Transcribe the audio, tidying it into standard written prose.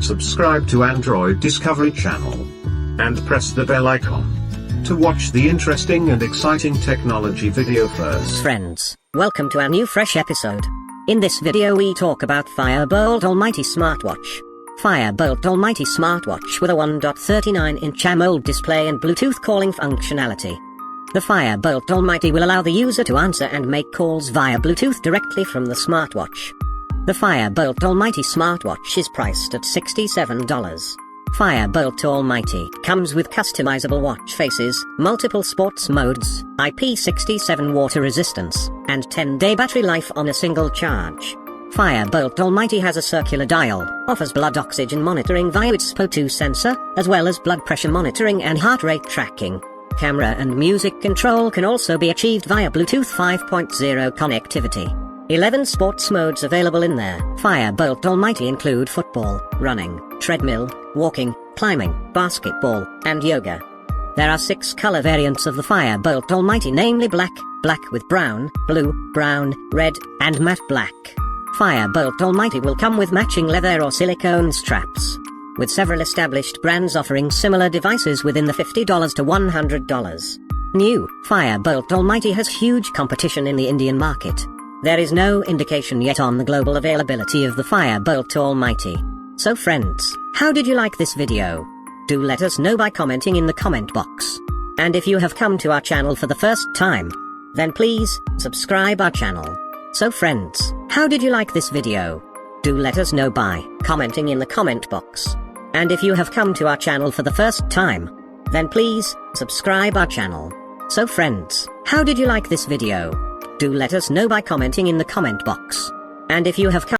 subscribe to Android Discovery Channel, and press the bell icon to watch the interesting and exciting technology video first. Friends, welcome to our new fresh episode. In this video we talk about Fire-Boltt Almighty Smartwatch. Fire-Boltt Almighty Smartwatch with a 1.39-inch AMOLED display and Bluetooth calling functionality. The Fire-Boltt Almighty will allow the user to answer and make calls via Bluetooth directly from the smartwatch. The Fire-Boltt Almighty Smartwatch is priced at $67. Fire-Boltt Almighty comes with customizable watch faces, multiple sports modes, IP67 water resistance, and 10-day battery life on a single charge. Fire-Boltt Almighty has a circular dial, offers blood oxygen monitoring via its SPO2 sensor, as well as blood pressure monitoring and heart rate tracking. Camera and music control can also be achieved via Bluetooth 5.0 connectivity. 11 sports modes available in there. Fire-Boltt Almighty include football, running, treadmill, walking, climbing, basketball, and yoga. There are 6 color variants of the Fire-Boltt Almighty, namely black, black with brown, blue, brown, red, and matte black. Fire-Boltt Almighty will come with matching leather or silicone straps, with several established brands offering similar devices within the $50 to $100. New Fire-Boltt Almighty has huge competition in the Indian market. There is no indication yet on the global availability of the Fire-Boltt Almighty. So friends, how did you like this video? Do let us know by commenting in the comment box. And if you have come to our channel for the first time, then please subscribe our channel. So friends, how did you like this video? Do let us know by commenting in the comment box. And if you have come to our channel for the first time, then please subscribe our channel. So friends, how did you like this video? Do let us know by commenting in the comment box. And if you have come